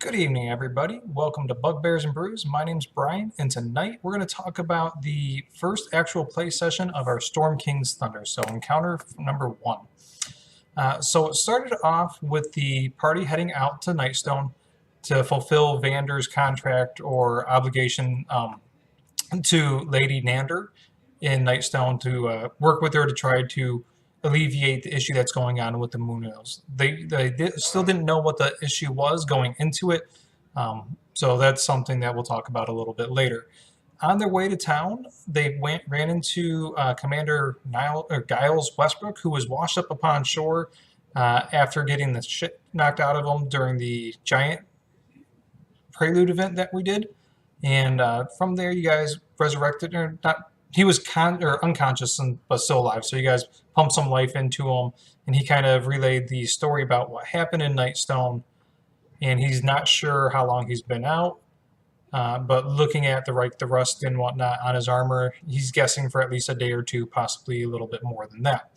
Good evening, everybody. Welcome to Bugbears and Brews. My name's Brian, and tonight we're going to talk about the first actual play session of our Storm King's Thunder, so encounter number 1. So it started off with the party heading out to Nightstone to fulfill Vander's contract or obligation to Lady Nander in Nightstone to work with her to try to alleviate the issue that's going on with the Moon Hills. They still didn't know what the issue was going into it, so that's something that we'll talk about a little bit later. On their way to town, they ran into Commander Giles Westbrook, who was washed up upon shore after getting the shit knocked out of him during the giant prelude event that we did. And from there, you guys resurrected, or not, he was unconscious but still alive. So you guys pumped some life into him, and he kind of relayed the story about what happened in Nightstone. And he's not sure how long he's been out, but looking at the rust and whatnot on his armor, he's guessing for at least a day or two, possibly a little bit more than that.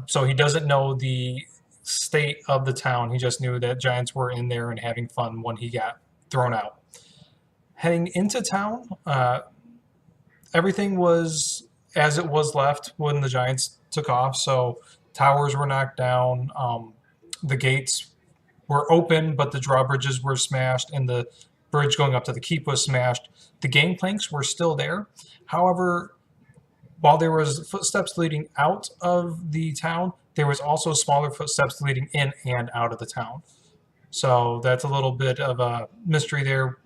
So he doesn't know the state of the town. He just knew that giants were in there and having fun when he got thrown out. Heading into town, everything was as it was left when the giants took off. So towers were knocked down, the gates were open, but the drawbridges were smashed, and the bridge going up to the keep was smashed. The gangplanks were still there. However, while there was footsteps leading out of the town, there was also smaller footsteps leading in and out of the town. So that's a little bit of a mystery there.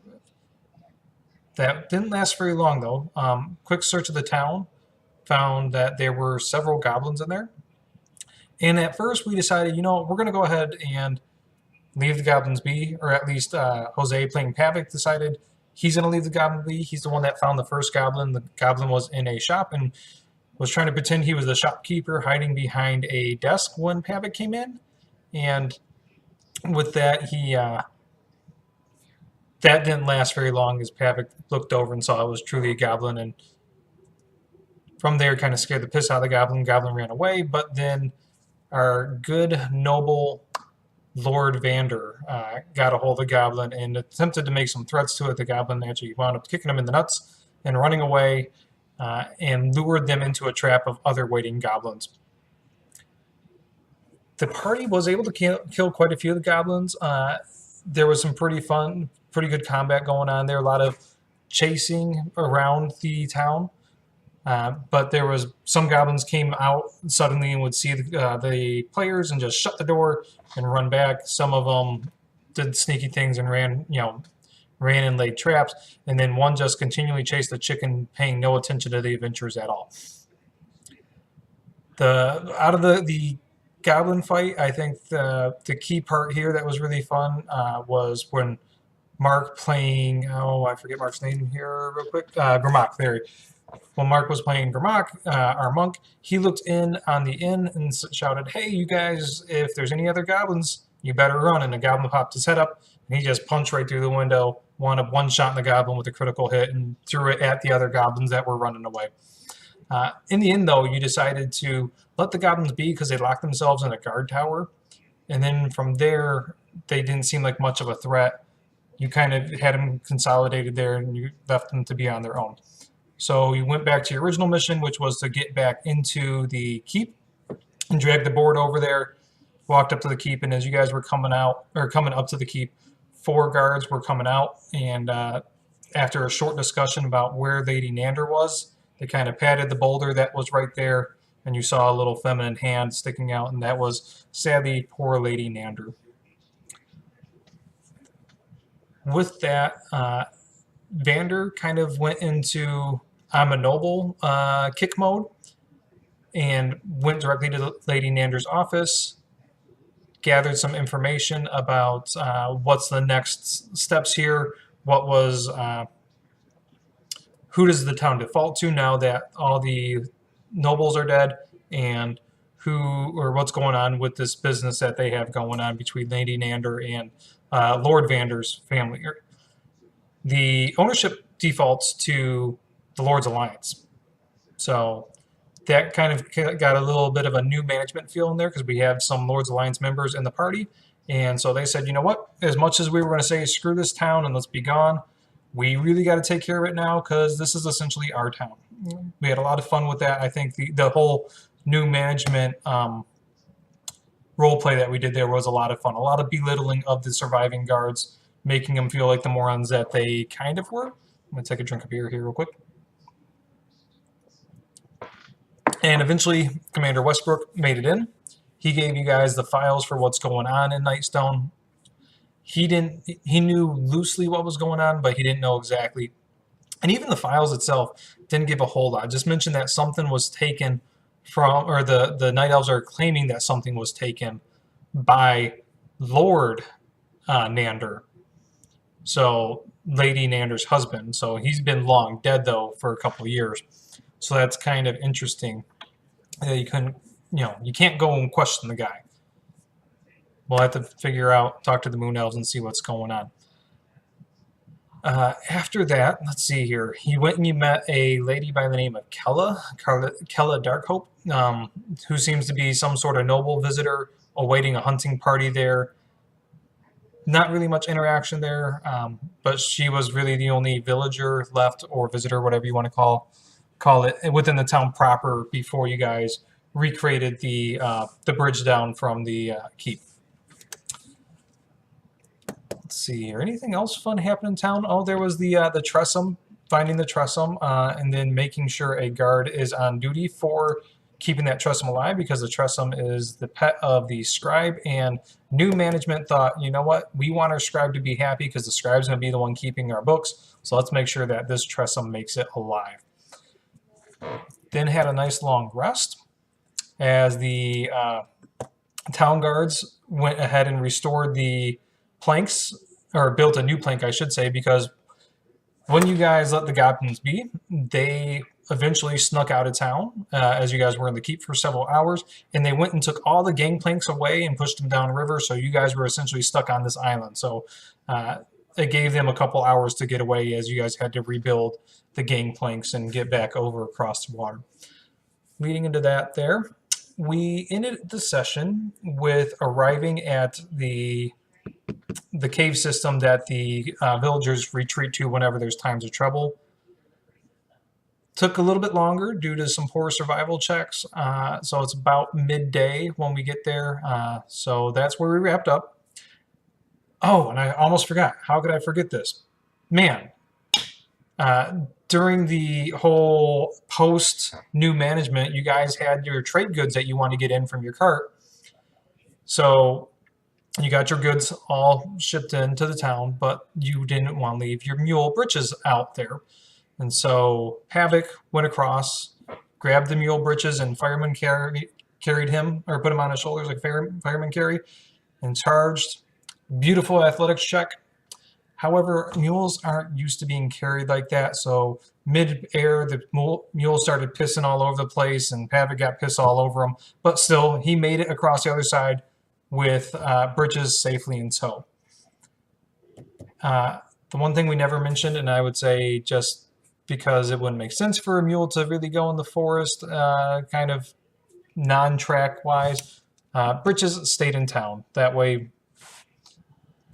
That didn't last very long, though. Quick search of the town found that there were several goblins in there. And at first we decided, we're going to go ahead and leave the goblins be, or at least Jose playing Pavic decided he's going to leave the goblin be. He's the one that found the first goblin. The goblin was in a shop and was trying to pretend he was the shopkeeper, hiding behind a desk when Pavic came in. And with that, that didn't last very long as Pavic looked over and saw it was truly a goblin, and from there kind of scared the piss out of the goblin. Goblin ran away, but then our good, noble Lord Vander got a hold of the goblin and attempted to make some threats to it. The goblin actually wound up kicking him in the nuts and running away and lured them into a trap of other waiting goblins. The party was able to kill quite a few of the goblins. There was some pretty good combat going on there. A lot of chasing around the town. But there was some goblins came out suddenly and would see the players and just shut the door and run back. Some of them did sneaky things and ran and laid traps. And then one just continually chased the chicken, paying no attention to the adventurers at all. Out of the goblin fight, I think the key part here that was really fun was when Mark playing, I forget Mark's name here real quick, Grimach, there. When Mark was playing Grimach, our monk, he looked in on the inn and shouted, "Hey, you guys, if there's any other goblins, you better run." And the goblin popped his head up, and he just punched right through the window, wound up one-shotting the goblin with a critical hit, and threw it at the other goblins that were running away. In the end, though, you decided to let the goblins be because they locked themselves in a guard tower. And then from there, they didn't seem like much of a threat. You kind of had them consolidated there, and you left them to be on their own. So you went back to your original mission, which was to get back into the keep and drag the board over there, walked up to the keep, and as you guys were coming up to the keep, 4 guards were coming out, and after a short discussion about where Lady Nander was, they kind of patted the boulder that was right there, and you saw a little feminine hand sticking out, and that was sadly poor Lady Nander. With that, Vander kind of went into I'm a noble kick mode and went directly to Lady Nander's office, gathered some information about what's the next steps here, who does the town default to now that all the nobles are dead, and what's going on with this business that they have going on between Lady Nander and Lord Vander's family. The ownership defaults to the Lord's Alliance. So that kind of got a little bit of a new management feel in there because we have some Lord's Alliance members in the party, And so they said, you know what, as much as we were going to say screw this town and let's be gone, we really got to take care of it now because this is essentially our town. We had a lot of fun with that. I think the whole new management role play that we did there was a lot of fun. A lot of belittling of the surviving guards, making them feel like the morons that they kind of were. I'm going to take a drink of beer here real quick. And eventually, Commander Westbrook made it in. He gave you guys the files for what's going on in Nightstone. He knew loosely what was going on, but he didn't know exactly. And even the files itself didn't give a whole lot. Just mentioned that something was taken from, or the Night Elves are claiming that something was taken by Lord Nander. So Lady Nander's husband. So he's been long dead, though, for a couple of years. So that's kind of interesting. You couldn't, you can't go and question the guy. We'll have to figure out, talk to the Moon Elves and see what's going on. After that, let's see here. You went and you met a lady by the name of Kella Darkhope, who seems to be some sort of noble visitor awaiting a hunting party there. Not really much interaction there, but she was really the only villager left, or visitor, whatever you want to call it, within the town proper before you guys recreated the bridge down from the keep. Let's see here. Anything else fun happened in town? Oh, there was the Tressum, finding the Tressum, and then making sure a guard is on duty for keeping that Tressum alive, because the Tressum is the pet of the scribe, and new management thought, you know what, we want our scribe to be happy because the scribe's going to be the one keeping our books, so let's make sure that this Tressum makes it alive. Then had a nice long rest as the town guards went ahead and restored the planks, or built a new plank, I should say, because when you guys let the Goblins be, they eventually snuck out of town as you guys were in the keep for several hours, and they went and took all the gangplanks away and pushed them down river, so you guys were essentially stuck on this island. So it gave them a couple hours to get away as you guys had to rebuild the gangplanks and get back over across the water. Leading into that there, we ended the session with arriving at the cave system that the villagers retreat to whenever there's times of trouble. Took a little bit longer due to some poor survival checks, so it's about midday when we get there. So that's where we wrapped up. Oh, and I almost forgot. How could I forget this? Man, during the whole post-new management, you guys had your trade goods that you want to get in from your cart. So you got your goods all shipped into the town, but you didn't want to leave your mule breeches out there. And so Havoc went across, grabbed the mule breeches, and fireman carried him, or put him on his shoulders like fireman carry, and charged. Beautiful athletics check. However, mules aren't used to being carried like that, so mid-air, the mule started pissing all over the place, and Havoc got pissed all over him. But still, he made it across the other side with breeches safely in tow. The one thing we never mentioned, and I would say just because it wouldn't make sense for a mule to really go in the forest, kind of non-track wise, breeches stayed in town. That way,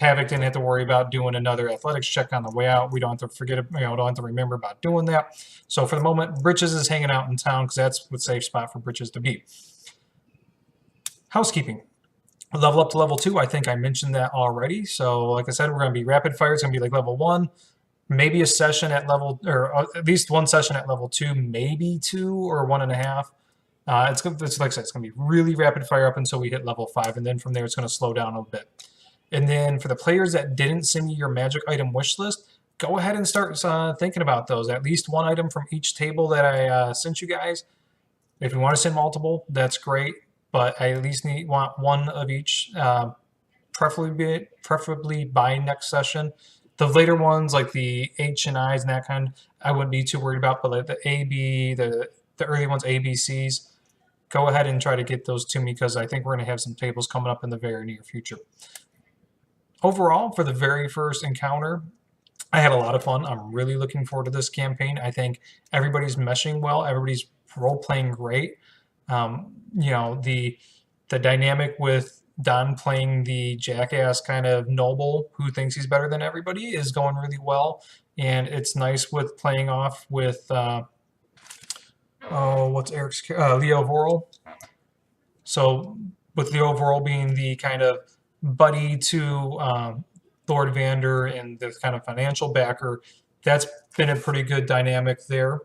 Havoc didn't have to worry about doing another athletics check on the way out. We don't have to forget, don't have to remember about doing that. So for the moment, breeches is hanging out in town because that's the safe spot for breeches to be. Housekeeping. Level up to level 2, I think I mentioned that already. So like I said, we're going to be rapid fire. It's going to be like level 1, maybe a session at level, or at least one session at level 2, maybe 2 or 1.5. It's like I said, it's going to be really rapid fire up until we hit level 5, and then from there it's going to slow down a bit. And then for the players that didn't send me your magic item wish list, go ahead and start thinking about those. At least one item from each table that I sent you guys. If you want to send multiple, that's great. But I at least want one of each, preferably by next session. The later ones, like the H and I's and that kind, I wouldn't be too worried about. But like the A, B, the early ones, A, B, C's, go ahead and try to get those to me because I think we're going to have some tables coming up in the very near future. Overall, for the very first encounter, I had a lot of fun. I'm really looking forward to this campaign. I think everybody's meshing well. Everybody's role-playing great. The dynamic with Don playing the jackass kind of noble who thinks he's better than everybody is going really well. And it's nice with playing off with, what's Eric's, Leo Vorel. So with Leo Vorel being the kind of buddy to Lord Vander and the kind of financial backer, that's been a pretty good dynamic there.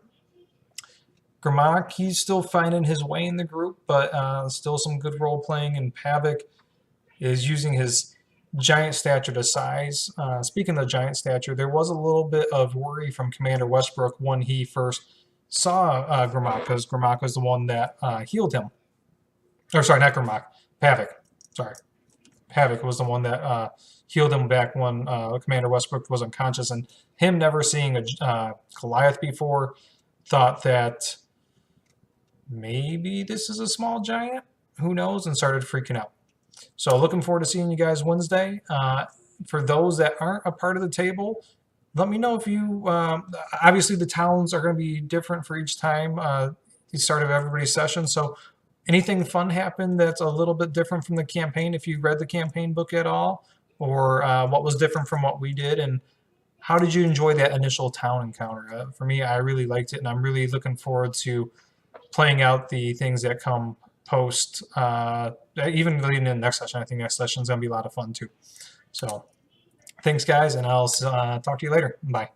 Grimlock, he's still finding his way in the group, but still some good role playing. And Pavic is using his giant stature to size. Speaking of giant stature, there was a little bit of worry from Commander Westbrook when he first saw Grimlock, because Grimlock was the one that healed him. Or sorry, not Grimlock, Pavic. Sorry. Pavic was the one that healed him back when Commander Westbrook was unconscious. And him never seeing a Goliath before thought that maybe this is a small giant. Who knows? And started freaking out. So looking forward to seeing you guys Wednesday. For those that aren't a part of the table, let me know if you, obviously the towns are going to be different for each time, the start of everybody's session. So anything fun happened that's a little bit different from the campaign, if you read the campaign book at all, or what was different from what we did, and how did you enjoy that initial town encounter? For me, I really liked it, and I'm really looking forward to playing out the things that come post, even leading into the next session. I think next session is going to be a lot of fun too. So thanks, guys, and I'll talk to you later. Bye.